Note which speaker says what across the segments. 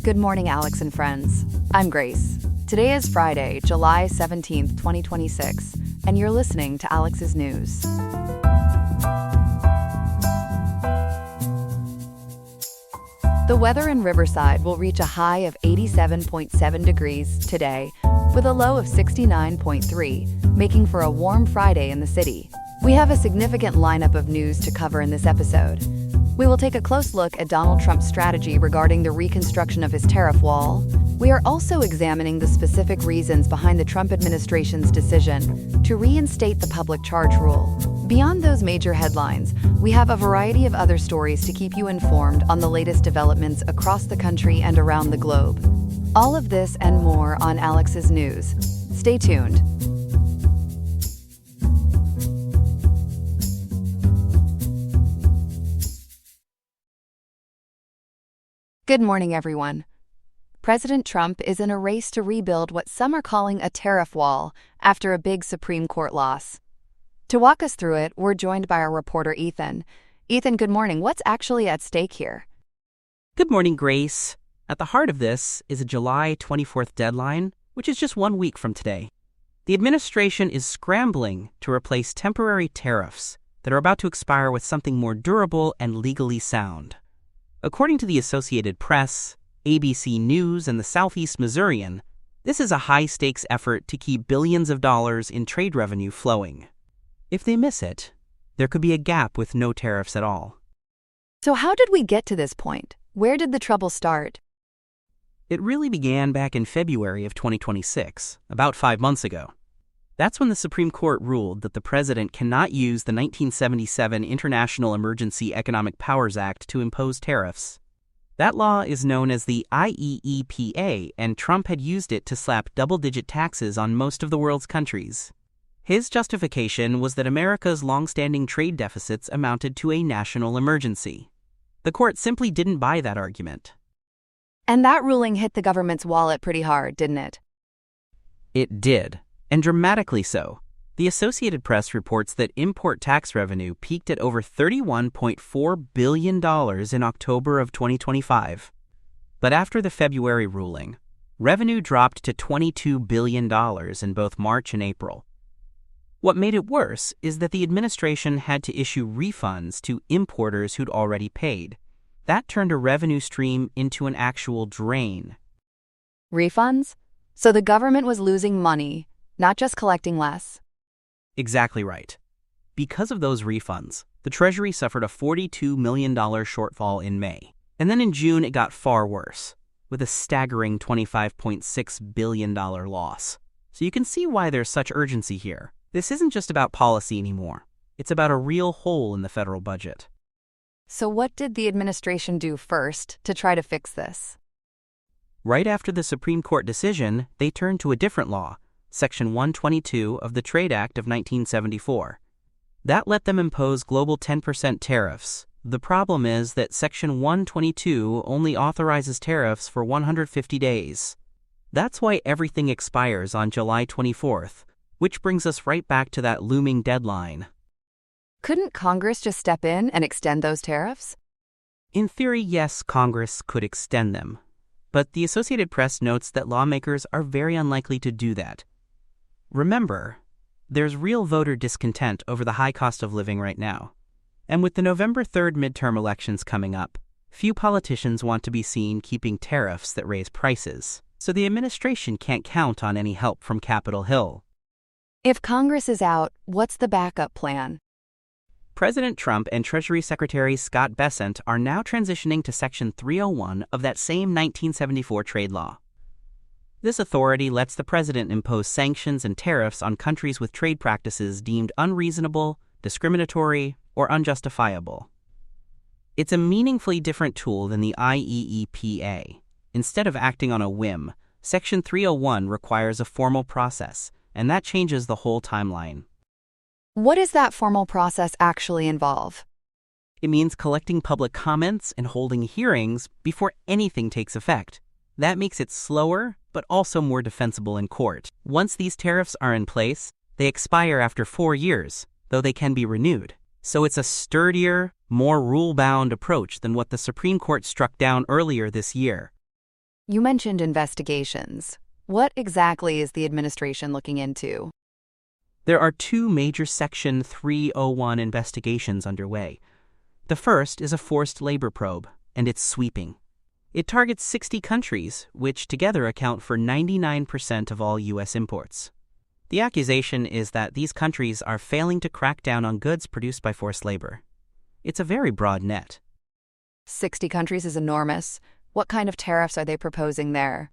Speaker 1: Good morning, Alex and friends. I'm Grace. Today is Friday, July 17th, 2026, and you're listening to Alex's News. The weather in Riverside will reach a high of 87.7 degrees today, with a low of 69.3, making for a warm Friday in the city. We have a significant lineup of news to cover in this episode. We will take a close look at Donald Trump's strategy regarding the reconstruction of his tariff wall. We are also examining the specific reasons behind the Trump administration's decision to reinstate the public charge rule. Beyond those major headlines, we have a variety of other stories to keep you informed on the latest developments across the country and around the globe. All of this and more on Alex's News. Stay tuned. Good morning, everyone. President Trump is in a race to rebuild what some are calling a tariff wall after a big Supreme Court loss. To walk us through it, we're joined by our reporter, Ethan. Ethan, good morning. What's actually at stake here?
Speaker 2: Good morning, Grace. At the heart of this is a July 24th deadline, which is just 1 week from today. The administration is scrambling to replace temporary tariffs that are about to expire with something more durable and legally sound. According to the Associated Press, ABC News, and the Southeast Missourian, this is a high-stakes effort to keep billions of dollars in trade revenue flowing. If they miss it, there could be a gap with no tariffs at all.
Speaker 1: So how did we get to this point? Where did the trouble start?
Speaker 2: It really began back in February of 2026, about 5 months ago. That's when the Supreme Court ruled that the president cannot use the 1977 International Emergency Economic Powers Act to impose tariffs. That law is known as the IEEPA, and Trump had used it to slap double-digit taxes on most of the world's countries. His justification was that America's long-standing trade deficits amounted to a national emergency. The court simply didn't buy that argument.
Speaker 1: And that ruling hit the government's wallet pretty hard, didn't it?
Speaker 2: It did, and dramatically so. The Associated Press reports that import tax revenue peaked at over $31.4 billion in October of 2025. But after the February ruling, revenue dropped to $22 billion in both March and April. What made it worse is that the administration had to issue refunds to importers who'd already paid. That turned a revenue stream into an actual drain.
Speaker 1: Refunds? So the government was losing money, not just collecting less.
Speaker 2: Exactly right. Because of those refunds, the Treasury suffered a $42 million shortfall in May. And then in June, it got far worse, with a staggering $25.6 billion loss. So you can see why there's such urgency here. This isn't just about policy anymore. It's about a real hole in the federal budget.
Speaker 1: So what did the administration do first to try to fix this?
Speaker 2: Right after the Supreme Court decision, they turned to a different law, Section 122 of the Trade Act of 1974. That let them impose global 10% tariffs. The problem is that Section 122 only authorizes tariffs for 150 days. That's why everything expires on July 24th, which brings us right back to that looming deadline.
Speaker 1: Couldn't Congress just step in and extend those tariffs?
Speaker 2: In theory, yes, Congress could extend them. But the Associated Press notes that lawmakers are very unlikely to do that. Remember, there's real voter discontent over the high cost of living right now. And with the November 3rd midterm elections coming up, few politicians want to be seen keeping tariffs that raise prices. So the administration can't count on any help from Capitol Hill.
Speaker 1: If Congress is out, what's the backup plan?
Speaker 2: President Trump and Treasury Secretary Scott Bessent are now transitioning to Section 301 of that same 1974 trade law. This authority lets the president impose sanctions and tariffs on countries with trade practices deemed unreasonable, discriminatory, or unjustifiable. It's a meaningfully different tool than the IEEPA. Instead of acting on a whim, Section 301 requires a formal process, and that changes the whole timeline.
Speaker 1: What does that formal process actually involve?
Speaker 2: It means collecting public comments and holding hearings before anything takes effect. That makes it slower, but also more defensible in court. Once these tariffs are in place, they expire after 4 years, though they can be renewed. So it's a sturdier, more rule-bound approach than what the Supreme Court struck down earlier this year.
Speaker 1: You mentioned investigations. What exactly is the administration looking into?
Speaker 2: There are two major Section 301 investigations underway. The first is a forced labor probe, and it's sweeping. It targets 60 countries, which together account for 99% of all U.S. imports. The accusation is that these countries are failing to crack down on goods produced by forced labor. It's a very broad net.
Speaker 1: 60 countries is enormous. What kind of tariffs are they proposing there?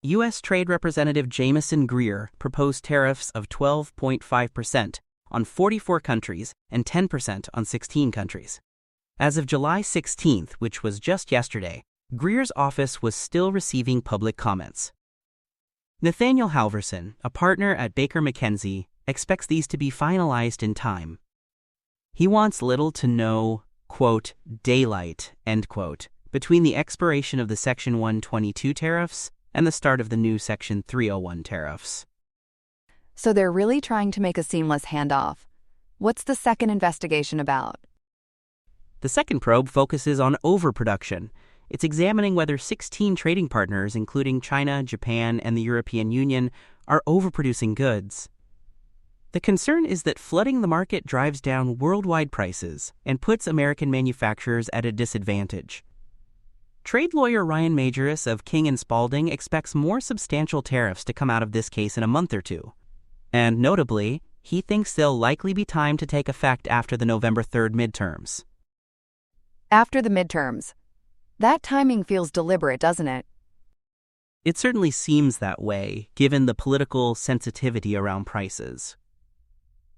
Speaker 2: U.S. Trade Representative Jamieson Greer proposed tariffs of 12.5% on 44 countries and 10% on 16 countries. As of July 16th, which was just yesterday, Greer's office was still receiving public comments. Nathaniel Halverson, a partner at Baker McKenzie, expects these to be finalized in time. He wants little to no, quote, daylight, end quote, between the expiration of the Section 122 tariffs and the start of the new Section 301 tariffs.
Speaker 1: So they're really trying to make a seamless handoff. What's the second investigation about?
Speaker 2: The second probe focuses on overproduction. It's examining whether 16 trading partners, including China, Japan, and the European Union, are overproducing goods. The concern is that flooding the market drives down worldwide prices and puts American manufacturers at a disadvantage. Trade lawyer Ryan Majoris of King & Spalding expects more substantial tariffs to come out of this case in a month or two. And notably, he thinks they'll likely be timed to take effect after the November 3rd midterms.
Speaker 1: After the midterms. That timing feels deliberate, doesn't it?
Speaker 2: It certainly seems that way, given the political sensitivity around prices.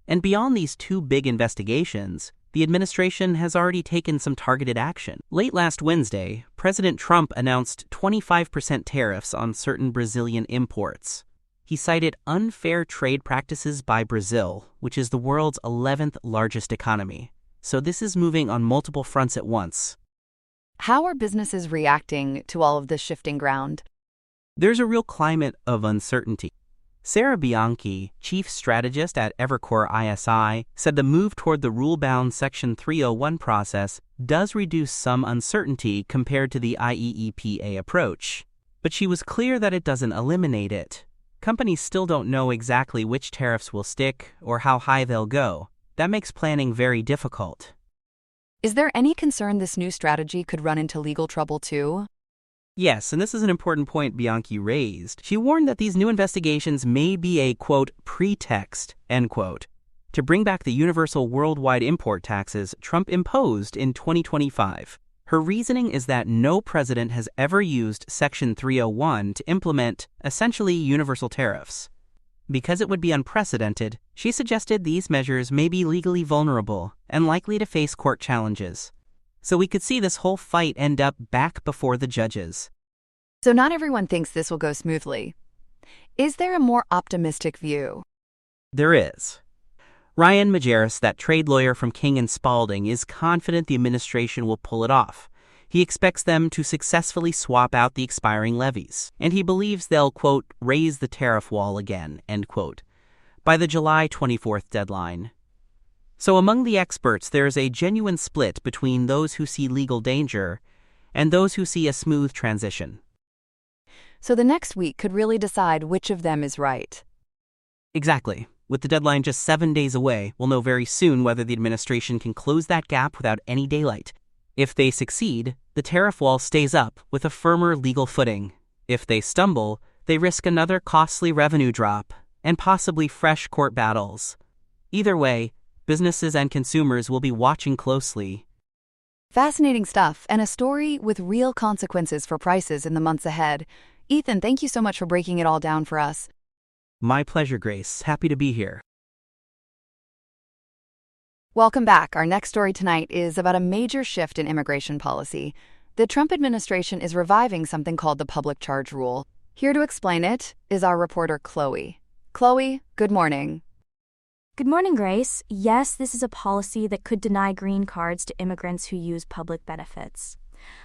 Speaker 2: And beyond these two big investigations, the administration has already taken some targeted action. Late last Wednesday, President Trump announced 25% tariffs on certain Brazilian imports. He cited unfair trade practices by Brazil, which is the world's 11th largest economy. So this is moving on multiple fronts at once.
Speaker 1: How are businesses reacting to all of this shifting ground?
Speaker 2: There's a real climate of uncertainty. Sarah Bianchi, chief strategist at Evercore ISI, said the move toward the rule-bound Section 301 process does reduce some uncertainty compared to the IEEPA approach. But she was clear that it doesn't eliminate it. Companies still don't know exactly which tariffs will stick or how high they'll go. That makes planning very difficult.
Speaker 1: Is there any concern this new strategy could run into legal trouble too?
Speaker 2: Yes, and this is an important point Bianchi raised. She warned that these new investigations may be a, quote, pretext, end quote, to bring back the universal worldwide import taxes Trump imposed in 2025. Her reasoning is that no president has ever used Section 301 to implement, essentially, universal tariffs. Because it would be unprecedented, she suggested these measures may be legally vulnerable and likely to face court challenges. So we could see this whole fight end up back before the judges.
Speaker 1: So not everyone thinks this will go smoothly. Is there a more optimistic view?
Speaker 2: There is. Ryan Majoris, that trade lawyer from King & Spalding, is confident the administration will pull it off. He expects them to successfully swap out the expiring levies, and he believes they'll, quote, raise the tariff wall again, end quote, by the July 24th deadline. So among the experts, there's a genuine split between those who see legal danger and those who see a smooth transition.
Speaker 1: So the next week could really decide which of them is right.
Speaker 2: Exactly. With the deadline just 7 days away, we'll know very soon whether the administration can close that gap without any daylight. If they succeed, the tariff wall stays up with a firmer legal footing. If they stumble, they risk another costly revenue drop and possibly fresh court battles. Either way, businesses and consumers will be watching closely.
Speaker 1: Fascinating stuff, and a story with real consequences for prices in the months ahead. Ethan, thank you so much for breaking it all down for us.
Speaker 2: My pleasure, Grace. Happy to be here.
Speaker 1: Welcome back. Our next story tonight is about a major shift in immigration policy. The Trump administration is reviving something called the public charge rule. Here to explain it is our reporter, Chloe. Chloe, good morning.
Speaker 3: Good morning, Grace. Yes, this is a policy that could deny green cards to immigrants who use public benefits.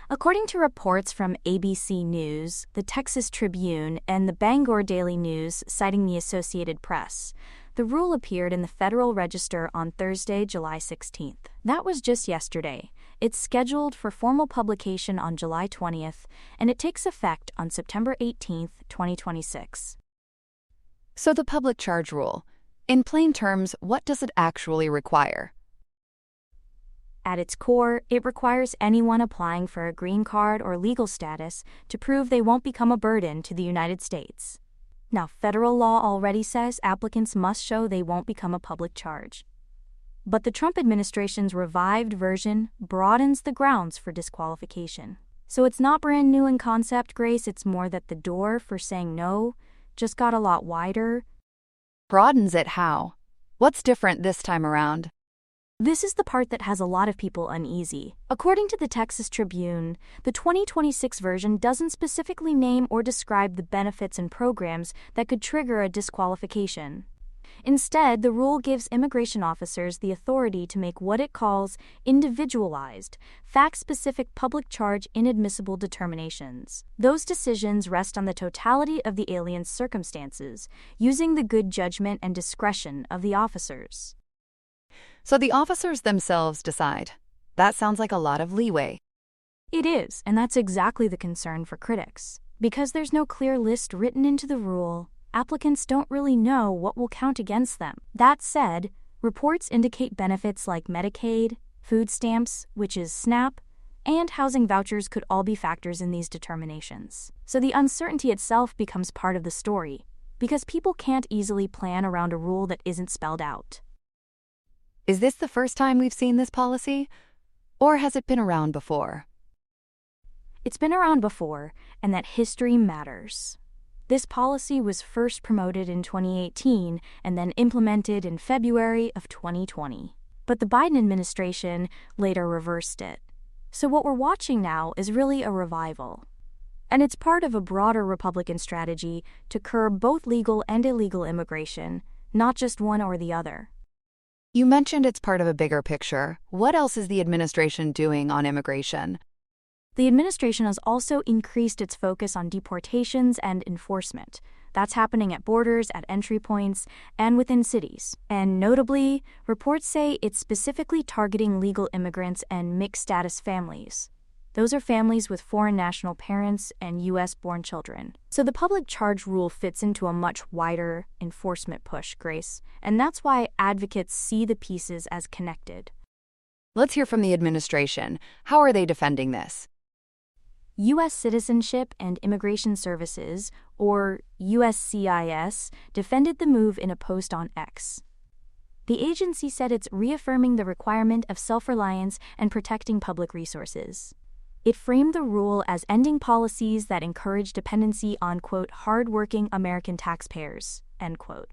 Speaker 3: According to reports from ABC News, the Texas Tribune, and the Bangor Daily News, citing the Associated Press, the rule appeared in the Federal Register on Thursday, July 16th. That was just yesterday. It's scheduled for formal publication on July 20th, and it takes effect on September 18th, 2026.
Speaker 1: So the public charge rule. In plain terms, what does it actually require?
Speaker 3: At its core, it requires anyone applying for a green card or legal status to prove they won't become a burden to the United States. Now, federal law already says applicants must show they won't become a public charge. But the Trump administration's revived version broadens the grounds for disqualification. So it's not brand new in concept, Grace, it's more that the door for saying no just got a lot wider.
Speaker 1: Broadens it how? What's different this time around?
Speaker 3: This is the part that has a lot of people uneasy. According to the Texas Tribune, the 2026 version doesn't specifically name or describe the benefits and programs that could trigger a disqualification. Instead, the rule gives immigration officers the authority to make what it calls individualized, fact-specific public charge inadmissible determinations. Those decisions rest on the totality of the alien's circumstances, using the good judgment and discretion of the officers.
Speaker 1: So the officers themselves decide. That sounds like a lot of leeway.
Speaker 3: It is, and that's exactly the concern for critics. Because there's no clear list written into the rule, applicants don't really know what will count against them. That said, reports indicate benefits like Medicaid, food stamps, which is SNAP, and housing vouchers could all be factors in these determinations. So the uncertainty itself becomes part of the story, because people can't easily plan around a rule that isn't spelled out.
Speaker 1: Is this the first time we've seen this policy? Or has it been around before?
Speaker 3: It's been around before, and that history matters. This policy was first promoted in 2018 and then implemented in February of 2020. But the Biden administration later reversed it. So what we're watching now is really a revival. And it's part of a broader Republican strategy to curb both legal and illegal immigration, not just one or the other.
Speaker 1: You mentioned it's part of a bigger picture. What else is the administration doing on immigration?
Speaker 3: The administration has also increased its focus on deportations and enforcement. That's happening at borders, at entry points, and within cities. And notably, reports say it's specifically targeting legal immigrants and mixed-status families. Those are families with foreign national parents and U.S.-born children. So the public charge rule fits into a much wider enforcement push, Grace, and that's why advocates see the pieces as connected.
Speaker 1: Let's hear from the administration. How are they defending this?
Speaker 3: U.S. Citizenship and Immigration Services, or USCIS, defended the move in a post on X. The agency said it's reaffirming the requirement of self-reliance and protecting public resources. It framed the rule as ending policies that encourage dependency on, quote, hard-working American taxpayers, end quote.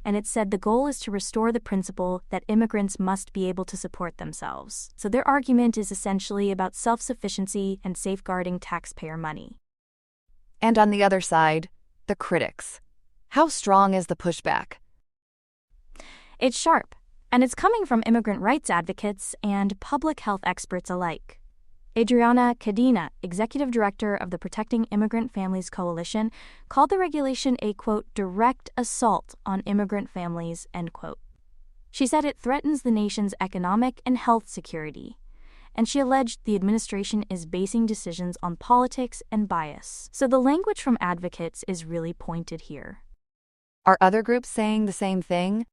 Speaker 3: And it said the goal is to restore the principle that immigrants must be able to support themselves. So their argument is essentially about self-sufficiency and safeguarding taxpayer money.
Speaker 1: And on the other side, the critics. How strong is the pushback?
Speaker 3: It's sharp, and it's coming from immigrant rights advocates and public health experts alike. Adriana Cadena, executive director of the Protecting Immigrant Families Coalition, called the regulation a, quote, direct assault on immigrant families, end quote. She said it threatens the nation's economic and health security, and she alleged the administration is basing decisions on politics and bias. So the language from advocates is really pointed here.
Speaker 1: Are other groups saying the same thing?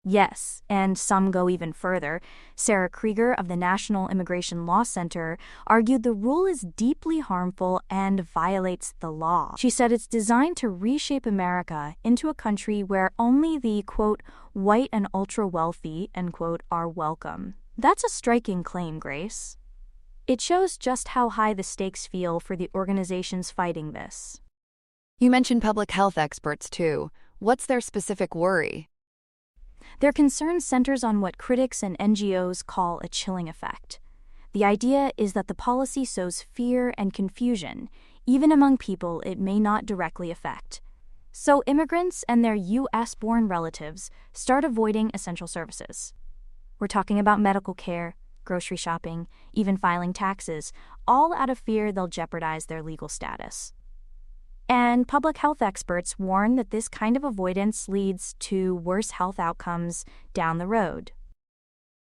Speaker 3: Yes, and some go even further. Sarah Krieger of the National Immigration Law Center argued the rule is deeply harmful and violates the law. She said it's designed to reshape America into a country where only the, quote, white and ultra-wealthy, end quote, are welcome. That's a striking claim, Grace. It shows just how high the stakes feel for the organizations fighting this.
Speaker 1: You mentioned public health experts, too. What's their specific worry?
Speaker 3: Their concern centers on what critics and NGOs call a chilling effect. The idea is that the policy sows fear and confusion, even among people it may not directly affect. So immigrants and their U.S.-born relatives start avoiding essential services. We're talking about medical care, grocery shopping, even filing taxes, all out of fear they'll jeopardize their legal status. And public health experts warn that this kind of avoidance leads to worse health outcomes down the road.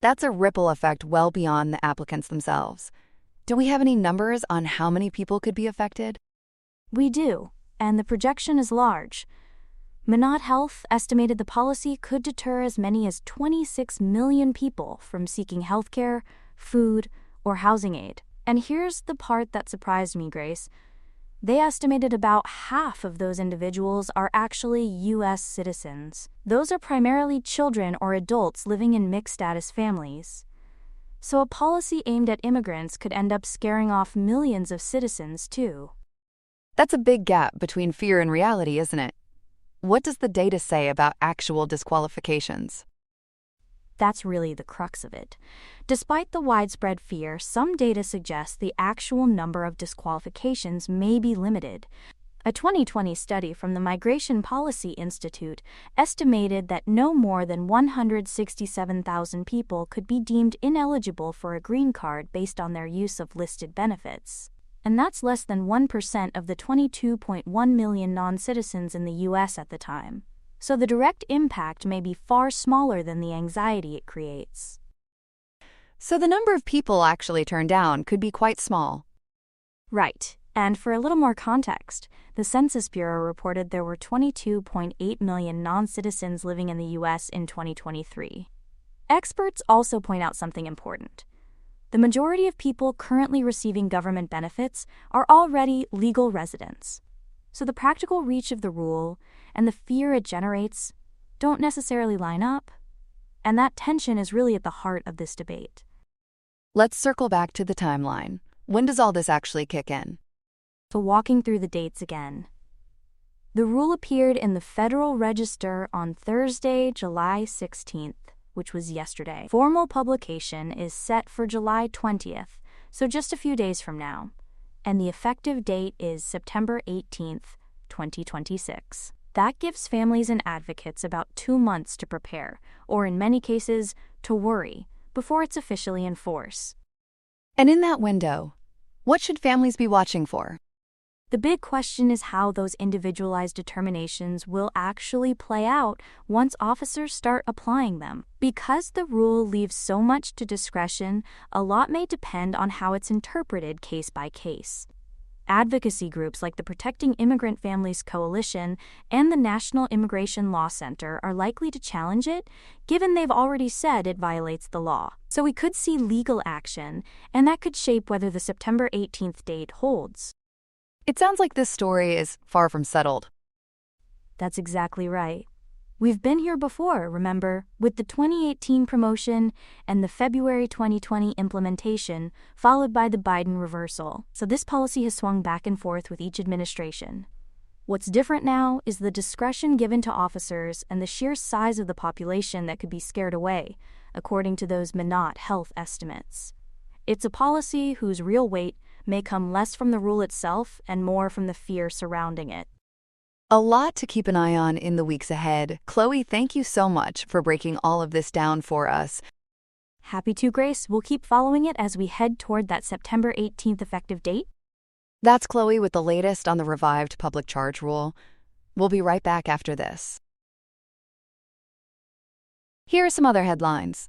Speaker 1: That's a ripple effect well beyond the applicants themselves. Do we have any numbers on how many people could be affected?
Speaker 3: We do, and the projection is large. Minot Health estimated the policy could deter as many as 26 million people from seeking healthcare, food, or housing aid. And here's the part that surprised me, Grace. They estimated about half of those individuals are actually U.S. citizens. Those are primarily children or adults living in mixed-status families. So a policy aimed at immigrants could end up scaring off millions of citizens, too.
Speaker 1: That's a big gap between fear and reality, isn't it? What does the data say about actual disqualifications?
Speaker 3: That's really the crux of it. Despite the widespread fear, some data suggests the actual number of disqualifications may be limited. A 2020 study from the Migration Policy Institute estimated that no more than 167,000 people could be deemed ineligible for a green card based on their use of listed benefits. And that's less than 1% of the 22.1 million non-citizens in the U.S. at the time. So the direct impact may be far smaller than the anxiety it creates.
Speaker 1: So the number of people actually turned down could be quite small.
Speaker 3: Right. And for a little more context, the Census Bureau reported there were 22.8 million non-citizens living in the U.S. in 2023. Experts also point out something important. The majority of people currently receiving government benefits are already legal residents. So the practical reach of the rule and the fear it generates don't necessarily line up. And that tension is really at the heart of this debate.
Speaker 1: Let's circle back to the timeline. When does all this actually kick in?
Speaker 3: So walking through the dates again. The rule appeared in the Federal Register on Thursday, July 16th, which was yesterday. Formal publication is set for July 20th, so just a few days from now. And the effective date is September 18th, 2026. That gives families and advocates about 2 months to prepare, or in many cases, to worry, before it's officially in force.
Speaker 1: And in that window, what should families be watching for?
Speaker 3: The big question is how those individualized determinations will actually play out once officers start applying them. Because the rule leaves so much to discretion, a lot may depend on how it's interpreted case by case. Advocacy groups like the Protecting Immigrant Families Coalition and the National Immigration Law Center are likely to challenge it, given they've already said it violates the law. So we could see legal action, and that could shape whether the September 18th date holds.
Speaker 1: It sounds like this story is far from settled.
Speaker 3: That's exactly right. We've been here before, remember, with the 2018 promotion and the February 2020 implementation, followed by the Biden reversal. So this policy has swung back and forth with each administration. What's different now is the discretion given to officers and the sheer size of the population that could be scared away, according to those Minot Health estimates. It's a policy whose real weight may come less from the rule itself and more from the fear surrounding it.
Speaker 1: A lot to keep an eye on in the weeks ahead. Chloe, thank you so much for breaking all of this down for us.
Speaker 3: Happy to, Grace. We'll keep following it as we head toward that September 18th effective date.
Speaker 1: That's Chloe with the latest on the revived public charge rule. We'll be right back after this. Here are some other headlines.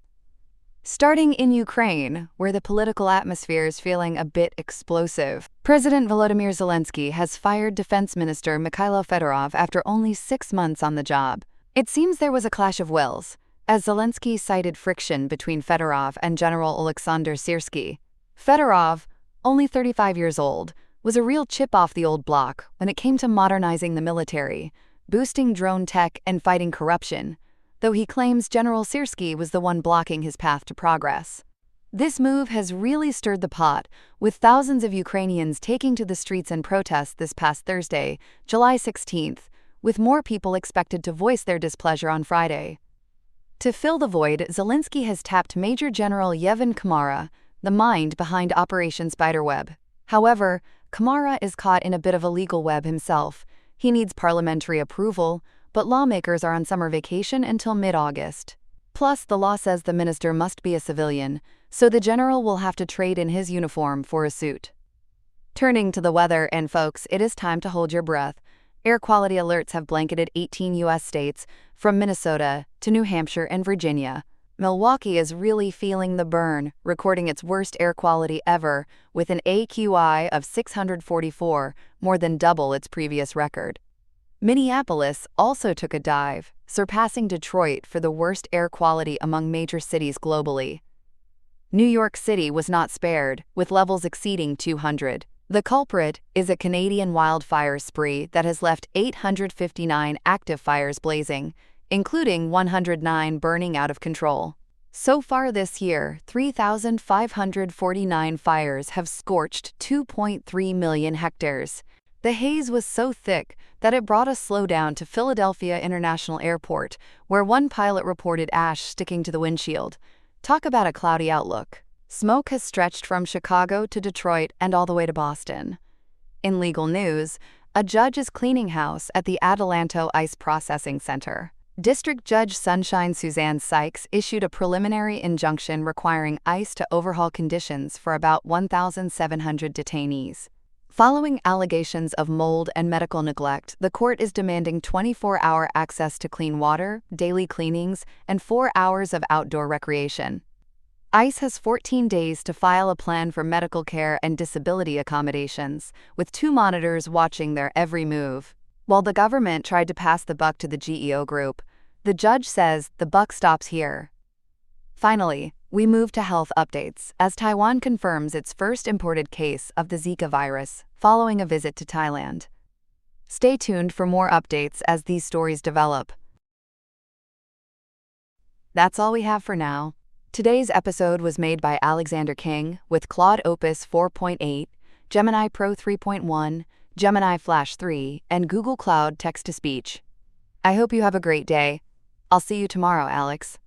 Speaker 1: Starting in Ukraine, where the political atmosphere is feeling a bit explosive, President Volodymyr Zelensky has fired Defense Minister Mikhailo Fedorov after only 6 months on the job. It seems there was a clash of wills, as Zelensky cited friction between Fedorov and General Oleksandr Syrsky. Fedorov, only 35 years old, was a real chip off the old block when it came to modernizing the military, boosting drone tech and fighting corruption, though he claims General Syrsky was the one blocking his path to progress. This move has really stirred the pot, with thousands of Ukrainians taking to the streets in protest this past Thursday, July 16th, with more people expected to voice their displeasure on Friday. To fill the void, Zelensky has tapped Major General Yevhen Kamara, the mind behind Operation Spiderweb. However, Kamara is caught in a bit of a legal web himself. He needs parliamentary approval, but lawmakers are on summer vacation until mid-August. Plus, the law says the minister must be a civilian, so the general will have to trade in his uniform for a suit. Turning to the weather, and folks, it is time to hold your breath. Air quality alerts have blanketed 18 U.S. states, from Minnesota to New Hampshire and Virginia. Milwaukee is really feeling the burn, recording its worst air quality ever, with an AQI of 644, more than double its previous record. Minneapolis also took a dive, surpassing Detroit for the worst air quality among major cities globally. New York City was not spared, with levels exceeding 200. The culprit is a Canadian wildfire spree that has left 859 active fires blazing, including 109 burning out of control. So far this year, 3,549 fires have scorched 2.3 million hectares. The haze was so thick that it brought a slowdown to Philadelphia International Airport, where one pilot reported ash sticking to the windshield. Talk about a cloudy outlook. Smoke has stretched from Chicago to Detroit and all the way to Boston. In legal news, a judge is cleaning house at the Adelanto Ice Processing Center. District Judge Sunshine Suzanne Sykes issued a preliminary injunction requiring ICE to overhaul conditions for about 1,700 detainees. Following allegations of mold and medical neglect, the court is demanding 24-hour access to clean water, daily cleanings, and 4 hours of outdoor recreation. ICE has 14 days to file a plan for medical care and disability accommodations, with 2 monitors watching their every move. While the government tried to pass the buck to the GEO group, the judge says the buck stops here. Finally, we move to health updates, as Taiwan confirms its first imported case of the Zika virus, following a visit to Thailand. Stay tuned for more updates as these stories develop. That's all we have for now. Today's episode was made by Alexander King with Claude Opus 4.8, Gemini Pro 3.1, Gemini Flash 3, and Google Cloud Text-to-Speech. I hope you have a great day. I'll see you tomorrow, Alex.